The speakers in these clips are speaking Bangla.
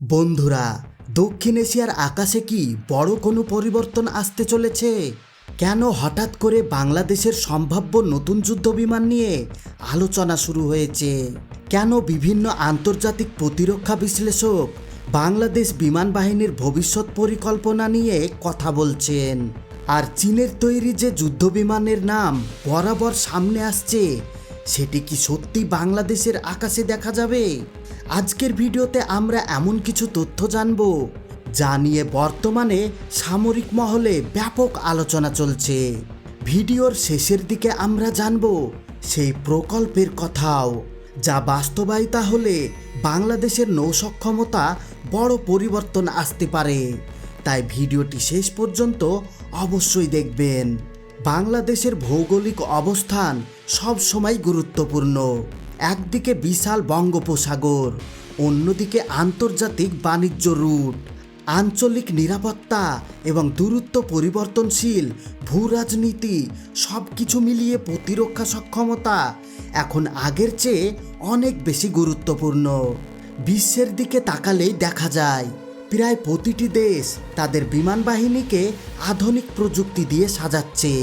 বন্ধুরা, দক্ষিণ এশিয়ার আকাশে কি বড় কোনো পরিবর্তন আসতে চলেছে? কেন হঠাৎ করে বাংলাদেশের সম্ভাব্য নতুন যুদ্ধবিমান নিয়ে আলোচনা শুরু হয়েছে? কেন বিভিন্ন আন্তর্জাতিক প্রতিরক্ষা বিশ্লেষক বাংলাদেশ বিমান বাহিনীর ভবিষ্যৎ পরিকল্পনা নিয়ে কথা বলছেন? আর চীনের তৈরি যে যুদ্ধবিমানের নাম বরাবর সামনে আসছে, সেটি কি সত্যি বাংলাদেশের আকাশে দেখা যাবে? আজকের ভিডিওতে আমরা এমন কিছু তথ্য জানব যা নিয়ে বর্তমানে সামরিক মহলে ব্যাপক আলোচনা চলছে। ভিডিওর শেষের দিকে আমরা জানব সেই প্রকল্পের কথাও, যা বাস্তবায়িত হলে বাংলাদেশের নৌসক্ষমতা বড় পরিবর্তন আসতে পারে। তাই ভিডিওটি শেষ পর্যন্ত অবশ্যই দেখবেন। বাংলাদেশের ভৌগোলিক অবস্থান সব সময় গুরুত্বপূর্ণ। একদিকে বিশাল বঙ্গোপসাগর, অন্যদিকে আন্তর্জাতিক বাণিজ্য রুট, আঞ্চলিক নিরাপত্তা এবং দূরত্ব পরিবর্তনশীল ভূরাজনীতি, সব কিছু মিলিয়ে প্রতিরক্ষা সক্ষমতা এখন আগের চেয়ে অনেক বেশি গুরুত্বপূর্ণ। বিশ্বের দিকে তাকালেই দেখা যায় প্রায় প্রতিটি দেশ তাদের বিমান বাহিনীকে আধুনিক প্রযুক্তি দিয়ে সাজাচ্ছে।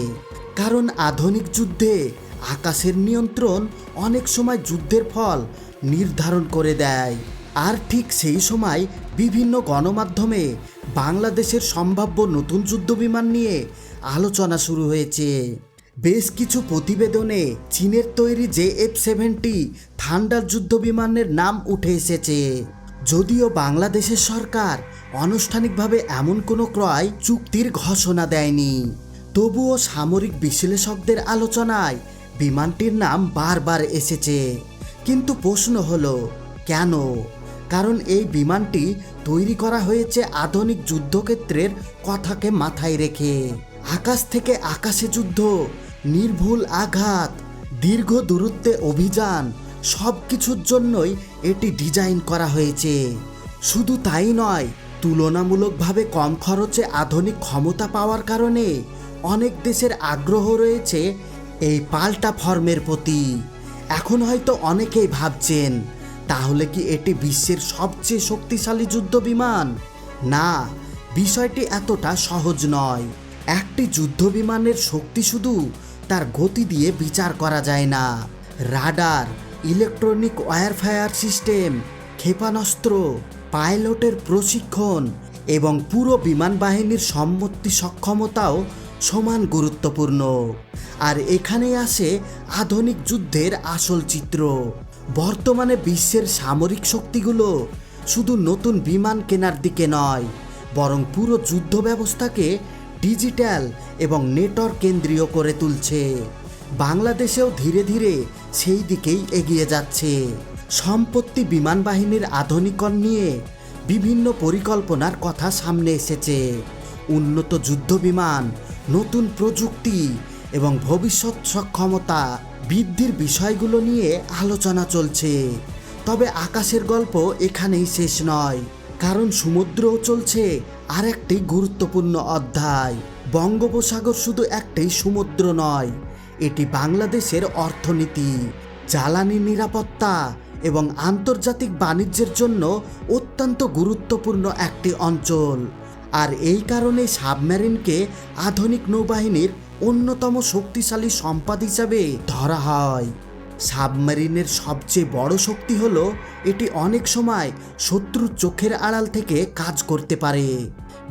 কারণ আধুনিক যুদ্ধে আকাশের নিয়ন্ত্রণ অনেক সময় যুদ্ধের ফল নির্ধারণ করে দেয়। আর ঠিক সেই সময় বিভিন্ন গণমাধ্যমে বাংলাদেশের সম্ভাব্য নতুন যুদ্ধবিমান নিয়ে আলোচনা শুরু হয়েছে। বেশ কিছু প্রতিবেদনে চীনের তৈরি JF-70 থান্ডার যুদ্ধবিমানের নাম উঠে এসেছে। যদিও বাংলাদেশের সরকার আনুষ্ঠানিকভাবে এমন কোনো ক্রয় চুক্তির ঘোষণা দেয়নি, তবুও সামরিক বিশ্লেষকদের আলোচনায় বিমানটির নাম বারবার এসেছে। কিন্তু প্রশ্ন হলো কেন? কারণ এই বিমানটি তৈরি করা হয়েছে আধুনিক যুদ্ধক্ষেত্রের কথাকে মাথায় রেখে। আকাশ থেকে আকাশে যুদ্ধ, নির্ভুল আঘাত, দীর্ঘ দূরত্বে অভিযান, সব কিছুর জন্যই এটি ডিজাইন করা হয়েছে। শুধু তাই নয়, তুলনামূলকভাবে কম খরচে আধুনিক ক্ষমতা পাওয়ার কারণে অনেক দেশের আগ্রহ রয়েছে এই পাল্টা ফর্মের প্রতি। এখন হয়তো অনেকেই ভাবছেন, তাহলে কি এটি বিশ্বের সবচেয়ে শক্তিশালী যুদ্ধবিমান? না, বিষয়টি এতটা সহজ নয়। একটি যুদ্ধবিমানের শক্তি শুধু তার গতি দিয়ে বিচার করা যায় না। রাডার, ইলেকট্রনিক ওয়্যারফেয়ার সিস্টেম, ক্ষেপণাস্ত্র, পাইলটের প্রশিক্ষণ এবং পুরো বিমান বাহিনীর সম্মতি সক্ষমতাও সমান গুরুত্বপূর্ণ। আর এখানেই আসে আধুনিক যুদ্ধের আসল চিত্র। বর্তমানে বিশ্বের সামরিক শক্তিগুলো শুধু নতুন বিমান কেনার দিকে নয়, বরং পুরো যুদ্ধ ব্যবস্থাকে ডিজিটাল এবং নেটওয়ার্ক কেন্দ্রীয় করে তুলছে। বাংলাদেশেও ধীরে ধীরে সেই দিকেই এগিয়ে যাচ্ছে। সম্প্রতি বিমান বাহিনীর আধুনিকরণ নিয়ে বিভিন্ন পরিকল্পনার কথা সামনে এসেছে। উন্নত যুদ্ধবিমান, নতুন প্রযুক্তি এবং ভবিষ্যৎ সক্ষমতা বৃদ্ধির বিষয়গুলো নিয়ে আলোচনা চলছে। তবে আকাশের গল্প এখানেই শেষ নয়, কারণ সমুদ্রেও চলছে আর একটি গুরুত্বপূর্ণ অধ্যায়। বঙ্গোপসাগর শুধু একটি সমুদ্র নয়, এটি বাংলাদেশের অর্থনীতি, জ্বালানি নিরাপত্তা এবং আন্তর্জাতিক বাণিজ্যের জন্য অত্যন্ত গুরুত্বপূর্ণ একটি অঞ্চল। আর এই কারণে সাবমেরিনকে আধুনিক নৌবাহিনীর অন্যতম শক্তিশালী সম্পদ হিসাবে ধরা হয়। সাবমেরিনের সবচেয়ে বড় শক্তি হলো এটি অনেক সময় শত্রুর চোখের আড়াল থেকে কাজ করতে পারে।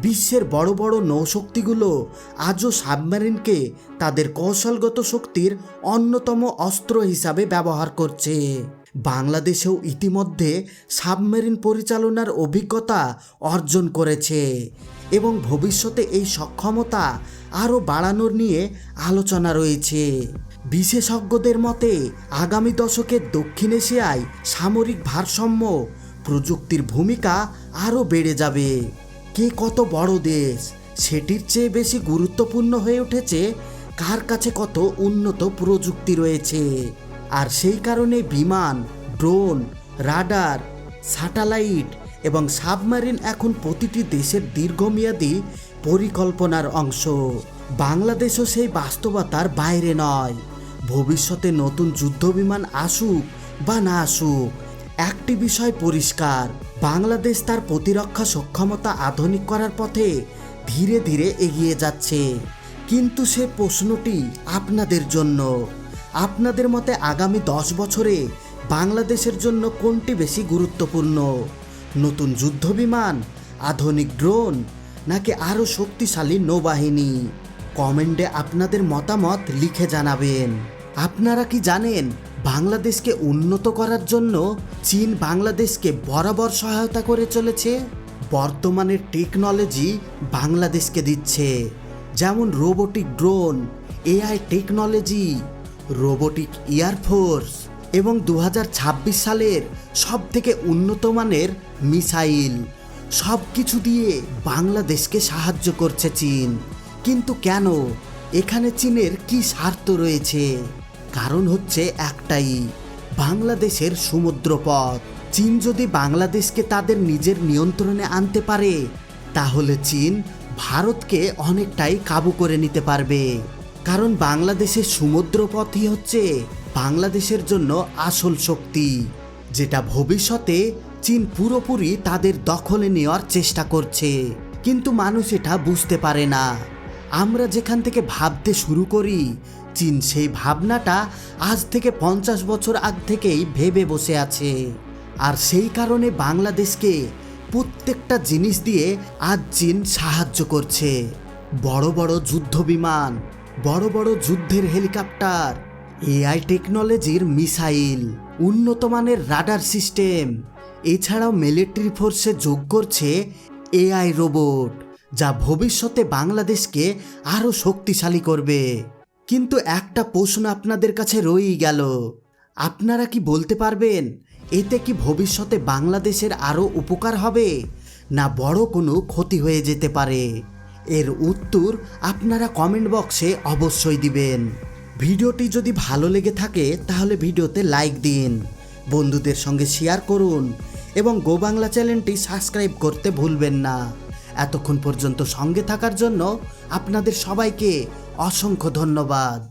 বিশ্বের বড় বড় নৌশক্তিগুলো আজও সাবমেরিনকে তাদের কৌশলগত শক্তির অন্যতম অস্ত্র হিসাবে ব্যবহার করছে। বাংলাদেশেও ইতিমধ্যে সাবমেরিন পরিচালনার অভিজ্ঞতা অর্জন করেছে এবং ভবিষ্যতে এই সক্ষমতা আরও বাড়ানোর নিয়ে আলোচনা রয়েছে। বিশেষজ্ঞদের মতে আগামী দশকে দক্ষিণ এশিয়ায় সামরিক ভারসাম্য প্রযুক্তির ভূমিকা আরও বেড়ে যাবে। কে কত বড় দেশ সেটির চেয়ে বেশি গুরুত্বপূর্ণ হয়ে উঠেছে কার কাছে কত উন্নত প্রযুক্তি রয়েছে। আর সেই কারণে বিমান, ড্রোন, রাডার, স্যাটেলাইট এবং সাবমেরিন এখন প্রতিটি দেশের দীর্ঘমেয়াদী পরিকল্পনার অংশ। বাংলাদেশও সেই বাস্তবতার বাইরে নয়। ভবিষ্যতে নতুন যুদ্ধবিমান আসুক বা না আসুক, একটি বিষয় পরিষ্কার, বাংলাদেশ তার প্রতিরক্ষা সক্ষমতা আধুনিক করার পথে ধীরে ধীরে এগিয়ে যাচ্ছে। কিন্তু সে প্রশ্নটি আপনাদের জন্য। আপনাদের মতে আগামী 10 বছরে বাংলাদেশের জন্য কোনটি বেশি গুরুত্বপূর্ণ? নতুন যুদ্ধবিমান, আধুনিক ড্রোন, নাকি আরও শক্তিশালী নৌবাহিনী? কমেন্টে আপনাদের মতামত লিখে জানাবেন। আপনারা কি জানেন বাংলাদেশকে উন্নত করার জন্য চীন বাংলাদেশকে বরাবর সহায়তা করে চলেছে? বর্তমানে টেকনোলজি বাংলাদেশকে দিচ্ছে, যেমন robotic drone, AI technology, robotic air force এবং 2026 সালের সবথেকে উন্নত মানের মিসাইল। সব কিছু দিয়ে বাংলাদেশকে সাহায্য করছে চীন। কিন্তু কেন? এখানে চীনের কি স্বার্থ রয়েছে? কারণ হচ্ছে একটাই, বাংলাদেশের সমুদ্রপথ। চীন যদি বাংলাদেশকে তাদের নিজের নিয়ন্ত্রণে আনতে পারে, তাহলে চীন ভারতকে অনেকটাই কাবু করে নিতে পারবে। কারণ বাংলাদেশের সমুদ্রপথই হচ্ছে বাংলাদেশের জন্য আসল শক্তি, যেটা ভবিষ্যতে চীন পুরোপুরি তাদের দখলে নেওয়ার চেষ্টা করছে। কিন্তু মানুষ এটা বুঝতে পারে না। আমরা যেখান থেকে ভাবতে শুরু করি, চীন সেই ভাবনাটা আজ থেকে 50 বছর আগ থেকেই ভেবে বসে আছে। আর সেই কারণে বাংলাদেশকে প্রত্যেকটা জিনিস দিয়ে আজ চীন সাহায্য করছে। বড় বড় যুদ্ধবিমান, বড় বড় যুদ্ধের হেলিকপ্টার, এআই টেকনোলজির মিসাইল, উন্নত মানের রাডার সিস্টেম, এছাড়াও মিলিটারি ফোর্সে যোগ করছে এআই রোবট, যা ভবিষ্যতে বাংলাদেশকে আরও শক্তিশালী করবে। কিন্তু একটা প্রশ্ন আপনাদের কাছে রয়েই গেল, আপনারা কি বলতে পারবেন এতে কি ভবিষ্যতে বাংলাদেশের আরও উপকার হবে, না বড় কোনো ক্ষতি হয়ে যেতে পারে? এর উত্তর আপনারা কমেন্ট বক্সে অবশ্যই দিবেন। ভিডিওটি যদি ভালো লেগে থাকে তাহলে ভিডিওতে লাইক দিন, বন্ধুদের সঙ্গে শেয়ার করুন এবং গো বাংলা চ্যানেলটি সাবস্ক্রাইব করতে ভুলবেন না। এতক্ষণ পর্যন্ত সঙ্গে থাকার জন্য আপনাদের সবাইকে অসংখ্য ধন্যবাদ।